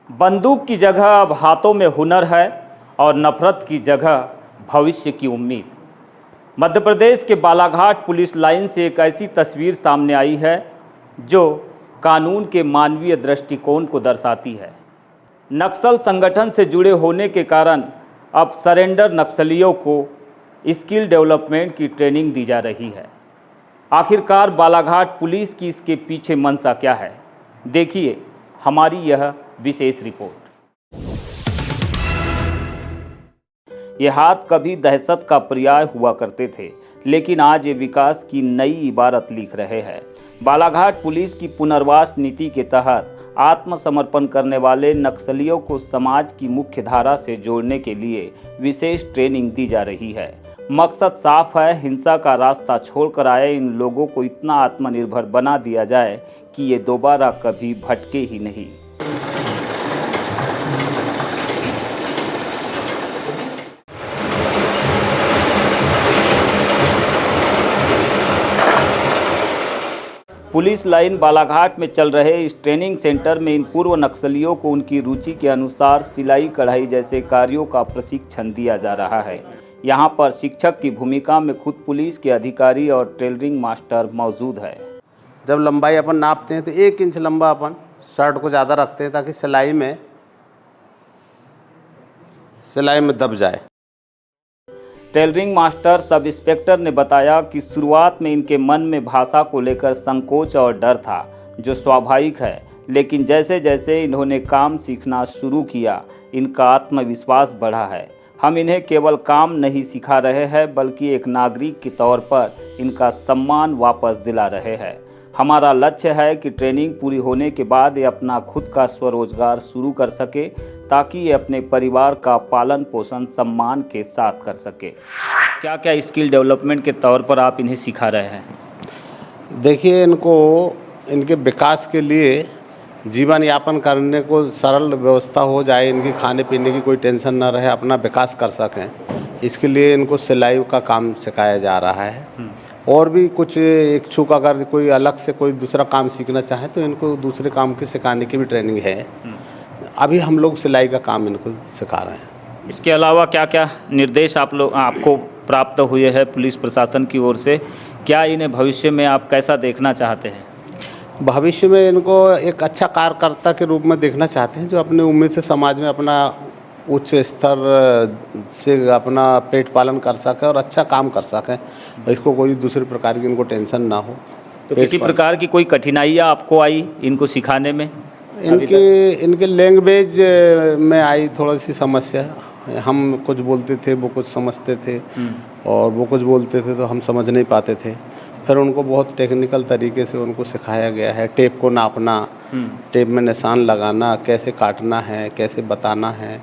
बंदूक की जगह अब हाथों में हुनर है और नफरत की जगह भविष्य की उम्मीद। मध्य प्रदेश के बालाघाट पुलिस लाइन से एक ऐसी तस्वीर सामने आई है जो कानून के मानवीय दृष्टिकोण को दर्शाती है। नक्सल संगठन से जुड़े होने के कारण अब सरेंडर नक्सलियों को स्किल डेवलपमेंट की ट्रेनिंग दी जा रही है। आखिरकार बालाघाट पुलिस की इसके पीछे मंशा क्या है, देखिए हमारी यह विशेष रिपोर्ट। ये हाथ कभी दहशत का पर्याय हुआ करते थे, लेकिन आज ये विकास की नई इबारत लिख रहे हैं। बालाघाट पुलिस की पुनर्वास नीति के तहत आत्मसमर्पण करने वाले नक्सलियों को समाज की मुख्य धारा से जोड़ने के लिए विशेष ट्रेनिंग दी जा रही है। मकसद साफ है, हिंसा का रास्ता छोड़कर आए इन लोगों को इतना आत्मनिर्भर बना दिया जाए कि ये दोबारा कभी भटके ही नहीं। पुलिस लाइन बालाघाट में चल रहे इस ट्रेनिंग सेंटर में इन पूर्व नक्सलियों को उनकी रुचि के अनुसार सिलाई कढ़ाई जैसे कार्यों का प्रशिक्षण दिया जा रहा है। यहाँ पर शिक्षक की भूमिका में खुद पुलिस के अधिकारी और टेलरिंग मास्टर मौजूद है। जब लंबाई अपन नापते हैं तो 1 इंच लंबा अपन शर्ट को ज़्यादा रखते हैं ताकि सिलाई में दब जाए। टेलरिंग मास्टर सब इंस्पेक्टर ने बताया कि शुरुआत में इनके मन में भाषा को लेकर संकोच और डर था, जो स्वाभाविक है, लेकिन जैसे जैसे इन्होंने काम सीखना शुरू किया, इनका आत्मविश्वास बढ़ा है। हम इन्हें केवल काम नहीं सिखा रहे हैं, बल्कि एक नागरिक के तौर पर इनका सम्मान वापस दिला रहे हैं। हमारा लक्ष्य है कि ट्रेनिंग पूरी होने के बाद ये अपना खुद का स्वरोजगार शुरू कर सके, ताकि ये अपने परिवार का पालन पोषण सम्मान के साथ कर सके। क्या क्या स्किल डेवलपमेंट के तौर पर आप इन्हें सिखा रहे हैं? देखिए, इनके विकास के लिए जीवन यापन करने को सरल व्यवस्था हो जाए, इनकी खाने पीने की कोई टेंशन ना रहे, अपना विकास कर सकें, इसके लिए इनको सिलाई का काम सिखाया जा रहा है। और भी कुछ इच्छुक अगर कोई अलग से कोई दूसरा काम सीखना चाहे तो इनको दूसरे काम के सिखाने की भी ट्रेनिंग है। अभी हम लोग सिलाई का काम इनको सिखा रहे हैं। इसके अलावा क्या क्या निर्देश आपको प्राप्त हुए हैं पुलिस प्रशासन की ओर से? क्या इन्हें भविष्य में आप कैसा देखना चाहते हैं? भविष्य में इनको एक अच्छा कार्यकर्ता के रूप में देखना चाहते हैं, जो अपने उम्मीद से समाज में अपना उच्च स्तर से अपना पेट पालन कर सके और अच्छा काम कर सकें। इसको कोई दूसरे प्रकार की इनको टेंशन ना हो। तो किसी प्रकार की कोई कठिनाइयाँ आपको आई इनको सिखाने में? इनके लैंग्वेज में आई थोड़ी सी समस्या। हम कुछ बोलते थे, वो कुछ समझते थे, और वो कुछ बोलते थे तो हम समझ नहीं पाते थे। फिर उनको बहुत टेक्निकल तरीके से उनको सिखाया गया है, टेप को नापना, टेप में निशान लगाना, कैसे काटना है, कैसे बताना है,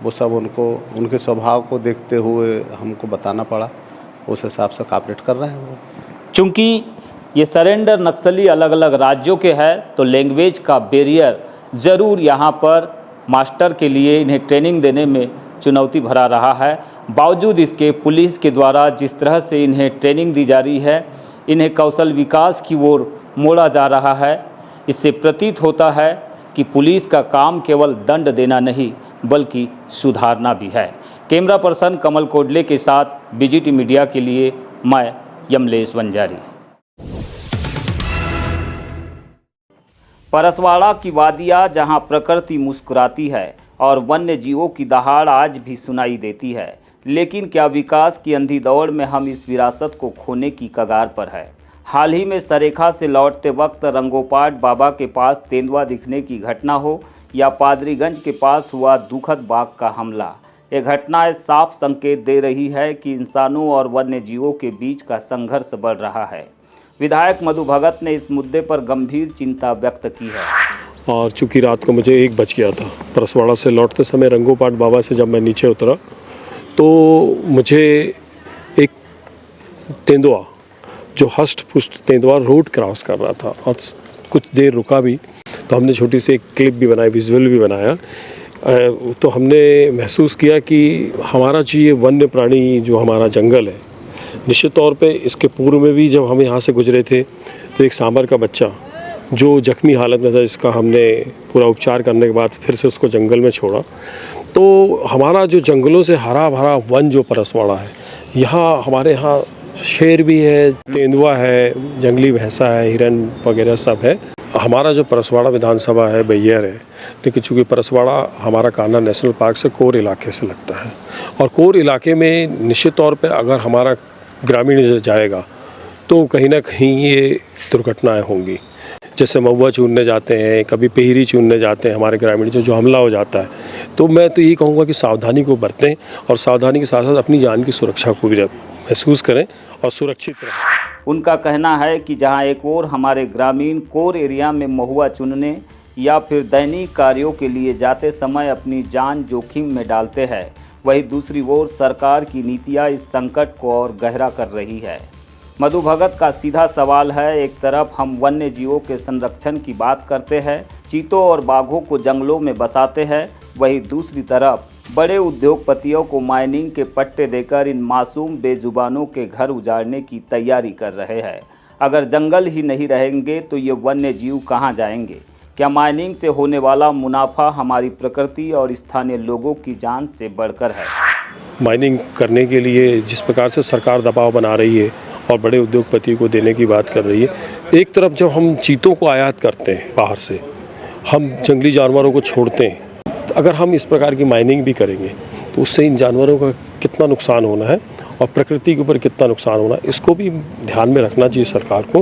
वो सब उनको उनके स्वभाव को देखते हुए हमको बताना पड़ा। उस हिसाब से कॉपरेट कर रहे हैं वो। चूँकि ये सरेंडर नक्सली अलग अलग राज्यों के हैं, तो लैंग्वेज का बैरियर ज़रूर यहाँ पर मास्टर के लिए इन्हें ट्रेनिंग देने में चुनौती भरा रहा है। बावजूद इसके पुलिस के द्वारा जिस तरह से इन्हें ट्रेनिंग दी जा रही है, इन्हें कौशल विकास की ओर मोड़ा जा रहा है। इससे प्रतीत होता है कि पुलिस का काम केवल दंड देना नहीं, बल्कि सुधारना भी है। कैमरा पर्सन कमल कोडले के साथ बीजीटी मीडिया के लिए मैं यमलेश वंजारी। परसवाड़ा की वादियाँ जहां प्रकृति मुस्कुराती है और वन्य जीवों की दहाड़ आज भी सुनाई देती है, लेकिन क्या विकास की अंधी दौड़ में हम इस विरासत को खोने की कगार पर है? हाल ही में सरेखा से लौटते वक्त रंगोपाट बाबा के पास तेंदुआ दिखने की घटना हो या पादरीगंज के पास हुआ दुखद बाघ का हमला, ये घटनाएं साफ संकेत दे रही है कि इंसानों और वन्य जीवों के बीच का संघर्ष बढ़ रहा है। विधायक मधु भगत ने इस मुद्दे पर गंभीर चिंता व्यक्त की है। और चूँकि रात को मुझे 1 बज गया था, परसवाड़ा से लौटते समय रंगोपाट बाबा से जब मैं नीचे उतरा तो मुझे एक तेंदुआ, जो हष्ट पुष्ट तेंदुआ रोड क्रॉस कर रहा था और कुछ देर रुका भी, तो हमने छोटी सी एक क्लिप भी बनाई, विजुअल भी बनाया। तो हमने महसूस किया कि हमारा जो ये वन्य प्राणी जो हमारा जंगल है, निश्चित तौर पे इसके पूर्व में भी जब हम यहाँ से गुजरे थे तो एक सांबर का बच्चा जो जख्मी हालत में था, जिसका हमने पूरा उपचार करने के बाद फिर से उसको जंगल में छोड़ा। तो हमारा जो जंगलों से हरा भरा वन जो परसवाड़ा है, यहाँ हमारे यहाँ शेर भी है, तेंदुआ है, जंगली भैंसा है, हिरन वगैरह सब है। हमारा जो परसवाड़ा विधानसभा है बैयर है, लेकिन चूँकि परसवाड़ा हमारा कान्हा नेशनल पार्क से कोर इलाके से लगता है, और कोर इलाके में निश्चित तौर पे अगर हमारा ग्रामीण जाएगा तो कहीं ना कहीं ये दुर्घटनाएं होंगी। जैसे महुआ चूनने जाते हैं, कभी पेहरी चूनने जाते हैं हमारे ग्रामीण जो हमला हो जाता है। तो मैं तो यही कहूँगा कि सावधानी को बरतें और सावधानी के साथ साथ अपनी जान की सुरक्षा को भी महसूस करें और सुरक्षित रहें। उनका कहना है कि जहां एक ओर हमारे ग्रामीण कोर एरिया में महुआ चुनने या फिर दैनिक कार्यों के लिए जाते समय अपनी जान जोखिम में डालते हैं, वहीं दूसरी ओर सरकार की नीतियां इस संकट को और गहरा कर रही है। मधु भगत का सीधा सवाल है, एक तरफ हम वन्य जीवों के संरक्षण की बात करते हैं, चीतों और बाघों को जंगलों में बसाते हैं, वहीं दूसरी तरफ बड़े उद्योगपतियों को माइनिंग के पट्टे देकर इन मासूम बेजुबानों के घर उजाड़ने की तैयारी कर रहे हैं। अगर जंगल ही नहीं रहेंगे तो ये वन्य जीव कहाँ जाएंगे? क्या माइनिंग से होने वाला मुनाफा हमारी प्रकृति और स्थानीय लोगों की जान से बढ़कर है? माइनिंग करने के लिए जिस प्रकार से सरकार दबाव बना रही है और बड़े उद्योगपति को देने की बात कर रही है, एक तरफ जब हम चीतों को आयात करते हैं बाहर से, हम जंगली जानवरों को छोड़ते हैं, तो अगर हम इस प्रकार की माइनिंग भी करेंगे तो उससे इन जानवरों का कितना नुकसान होना है और प्रकृति के ऊपर कितना नुकसान होना है, इसको भी ध्यान में रखना चाहिए सरकार को।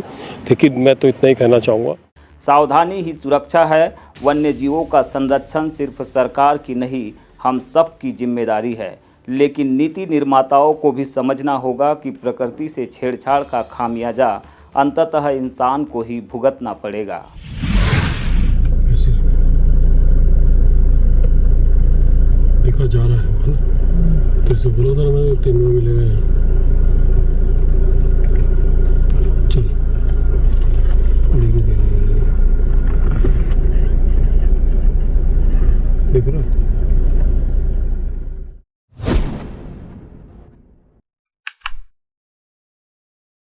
लेकिन मैं तो इतना ही कहना चाहूँगा, सावधानी ही सुरक्षा है। वन्य जीवों का संरक्षण सिर्फ सरकार की नहीं, हम सब की जिम्मेदारी है। लेकिन नीति निर्माताओं को भी समझना होगा कि प्रकृति से छेड़छाड़ का खामियाजा अंततः इंसान को ही भुगतना पड़ेगा। देखा जा रहा है, तेरे से बोला था ना मैंने, तेंदुआ मिलेगा यहाँ।